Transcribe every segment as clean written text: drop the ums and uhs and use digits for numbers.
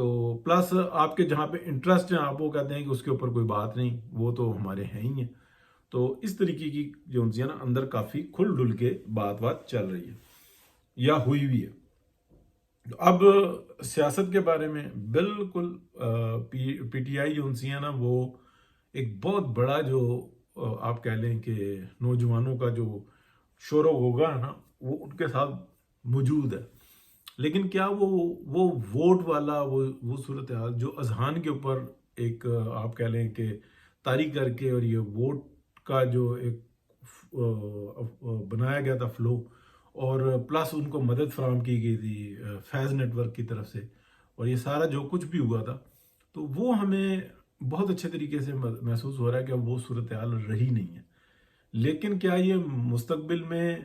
تو پلس آپ کے جہاں پہ انٹرسٹ ہیں آپ وہ کہتے ہیں کہ اس کے اوپر کوئی بات نہیں، وہ تو ہمارے ہیں ہی ہیں. تو اس طریقے کی جو ہے نا اندر کافی کھل ڈل کے بات چل رہی ہے یا ہوئی بھی ہے. اب سیاست کے بارے میں بالکل پی ٹی آئی جو ہے نا وہ ایک بہت بڑا جو آپ کہہ لیں کہ نوجوانوں کا جو شور و غوغا ہے نا وہ ان کے ساتھ موجود ہے. لیکن کیا وہ ووٹ والا وہ صورتحال جو اذہان کے اوپر ایک آپ کہہ لیں کہ طاری کر کے اور یہ ووٹ کا جو ایک بنایا گیا تھا فلو، اور پلس ان کو مدد فراہم کی گئی تھی فیض نیٹ ورک کی طرف سے، اور یہ سارا جو کچھ بھی ہوا تھا تو وہ ہمیں بہت اچھے طریقے سے محسوس ہو رہا ہے کہ اب وہ صورتحال رہی نہیں ہے. لیکن کیا یہ مستقبل میں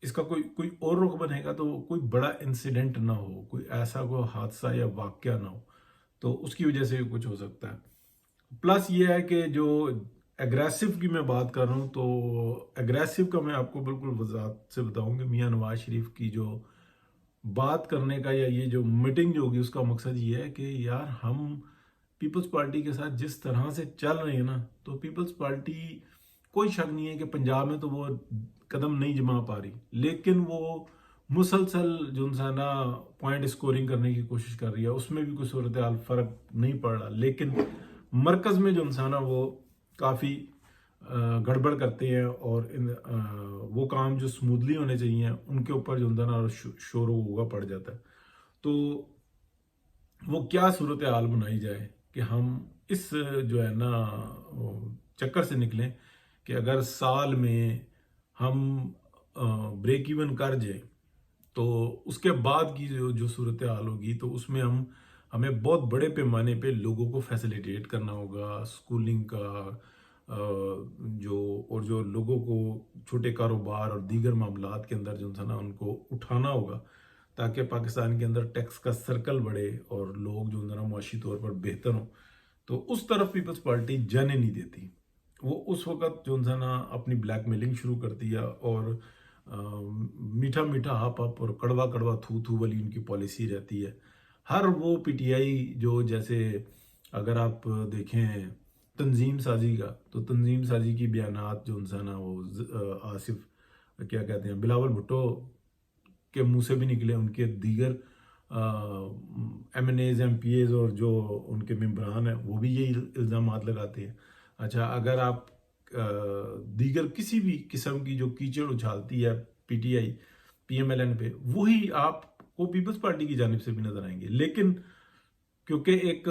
اس کا کوئی اور رخ بنے گا؟ تو کوئی بڑا انسیڈنٹ نہ ہو، کوئی ایسا کوئی حادثہ یا واقعہ نہ ہو تو اس کی وجہ سے بھی کچھ ہو سکتا ہے. پلس یہ ہے کہ جو اگریسو کی میں بات کر رہا ہوں تو اگریسو کا میں آپ کو بالکل وضاحت سے بتاؤں کہ میاں نواز شریف کی جو بات کرنے کا یا یہ جو میٹنگ جو ہوگی اس کا مقصد یہ ہے کہ یار ہم پیپلز پارٹی کے ساتھ جس طرح سے چل رہے ہیں نا تو پیپلز پارٹی کوئی شک نہیں ہے کہ پنجاب میں تو وہ قدم نہیں جما پا رہی، لیکن وہ مسلسل جو ہے نا پوائنٹ اسکورنگ کرنے کی کوشش کر رہی ہے، اس میں بھی کوئی صورتحال فرق نہیں پڑ رہا. لیکن مرکز میں جو ہے نا وہ کافی گڑبڑ کرتے ہیں، اور وہ کام جو سموتھلی ہونے چاہیے ان کے اوپر جو ہے نا شور و غوغا پڑ جاتا ہے. تو وہ کیا صورتحال بنائی جائے کہ ہم اس جو ہے نا چکر سے نکلیں کہ اگر سال میں ہم بریک ایون کر جائیں تو اس کے بعد کی جو صورتحال ہوگی تو اس میں ہمیں بہت بڑے پیمانے پہ لوگوں کو فیسیلیٹیٹ کرنا ہوگا، سکولنگ کا جو لوگوں کو چھوٹے کاروبار اور دیگر معاملات کے اندر جو ہے نا ان کو اٹھانا ہوگا تاکہ پاکستان کے اندر ٹیکس کا سرکل بڑھے اور لوگ جو ہے نا معاشی طور پر بہتر ہوں. تو اس طرف پیپلز پارٹی جانے نہیں دیتی. وہ اس وقت جو ہے نا اپنی بلیک میلنگ شروع کر دیا اور میٹھا میٹھا ہاپ ہاپ اور کڑوا کڑوا تھو تھو والی ان کی پالیسی رہتی ہے. ہر وہ پی ٹی آئی جو جیسے اگر آپ دیکھیں تنظیم سازی کا تو تنظیم سازی کی بیانات جو ہے نا وہ آصف کیا کہتے ہیں بلاول بھٹو کے منہ سے بھی نکلے، ان کے دیگر M N As M P As اور جو ان کے ممبران ہیں وہ بھی یہی الزامات لگاتے ہیں. اچھا اگر آپ دیگر کسی بھی قسم کی جو کیچڑ اچھالتی ہے P T I P M L N پہ وہی آپ کو پیپلز پارٹی کی جانب سے بھی نظر آئیں گے. لیکن کیونکہ ایک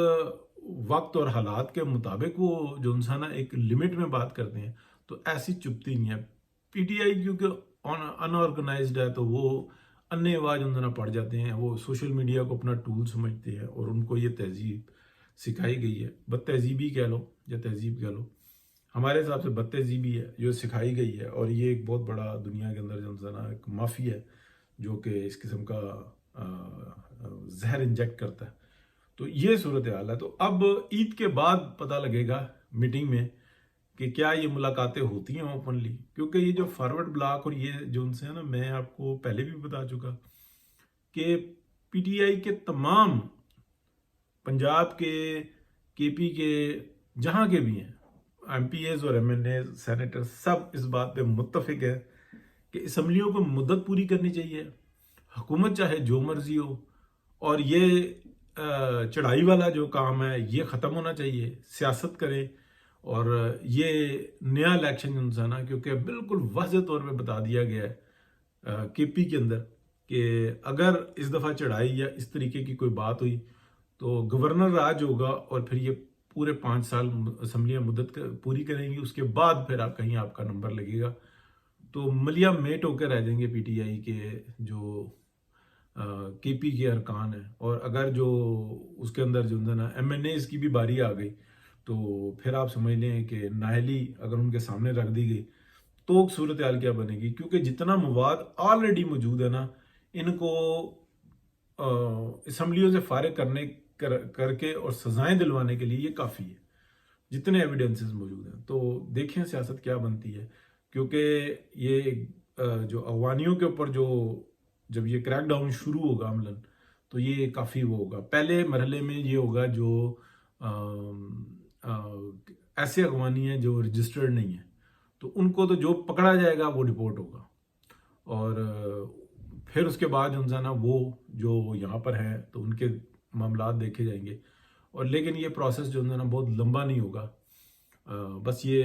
وقت اور حالات کے مطابق وہ جو انسان ایک لمٹ میں بات کرتے ہیں تو ایسی چپتی نہیں ہے. پی ٹی آئی کیونکہ ان آرگنائزڈ ہے تو وہ انے آواز اندر پڑ جاتے ہیں، وہ سوشل میڈیا کو اپنا ٹول سمجھتے ہیں اور ان کو یہ تہذیب سکھائی گئی ہے، بد تہذیبی کہہ لو یا تہذیب کہہ لو، ہمارے حساب سے بد تہذیبی ہے جو سکھائی گئی ہے. اور یہ ایک بہت بڑا دنیا کے اندر جو ہے نا ایک مافیا ہے جو کہ اس قسم کا زہر انجیکٹ کرتا ہے. تو یہ صورتحال ہے. تو اب عید کے بعد پتہ لگے گا میٹنگ میں کہ کیا یہ ملاقاتیں ہوتی ہیں اوپنلی، کیونکہ یہ جو فارورڈ بلاک اور یہ جو ان سے ہے نا میں آپ کو پہلے بھی بتا چکا کہ پی ٹی آئی کے تمام پنجاب کے پی کے جہاں کے بھی ہیں ایم پی ایز اور ایم این اے سینیٹر سب اس بات پہ متفق ہے کہ اسمبلیوں کو مدت پوری کرنی چاہیے، حکومت چاہے جو مرضی ہو، اور یہ چڑھائی والا جو کام ہے یہ ختم ہونا چاہیے، سیاست کریں. اور یہ نیا الیکشن جو ہے نا کیونکہ بالکل واضح طور پہ بتا دیا گیا ہے کے پی کے اندر کہ اگر اس دفعہ چڑھائی یا اس طریقے کی کوئی بات ہوئی تو گورنر راج ہوگا اور پھر یہ پورے 5 سال اسمبلیاں مدت پوری کریں گی، اس کے بعد پھر کہیں آپ کا نمبر لگے گا. تو ملیا میٹ ہو کے رہ جائیں گے پی ٹی آئی کے جو کے پی کے ارکان ہیں. اور اگر جو اس کے اندر جو ہے نا ایم این ایز کی بھی باری آ گئی تو پھر آپ سمجھ لیں کہ نااہلی اگر ان کے سامنے رکھ دی گئی تو صورتحال کیا بنے گی، کیونکہ جتنا مواد آلریڈی موجود ہے نا ان کو اسمبلیوں سے فارغ کرنے کر کے اور سزائیں دلوانے کے لیے یہ کافی ہے جتنے ایویڈنسز موجود ہیں. تو دیکھیں سیاست کیا بنتی ہے، کیونکہ یہ جو افغانیوں کے اوپر جب یہ کریک ڈاؤن شروع ہوگا عملاً تو یہ کافی وہ ہوگا. پہلے مرحلے میں یہ ہوگا جو ایسے اغوانی ہیں جو رجسٹرڈ نہیں ہیں، تو ان کو تو جو پکڑا جائے گا وہ ڈپورٹ ہوگا. اور پھر اس کے بعد جو ہے نا وہ جو یہاں پر ہیں تو ان کے معاملات دیکھے جائیں گے. اور لیکن یہ پروسیس جو ہے نا بہت لمبا نہیں ہوگا، بس یہ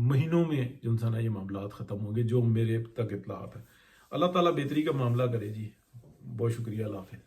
مہینوں میں جو ہے نا یہ معاملات ختم ہوں گے جو میرے تک اطلاعات ہیں. اللہ تعالیٰ بہتری کا معاملہ کرے جی. بہت شکریہ. اللہ حافظ.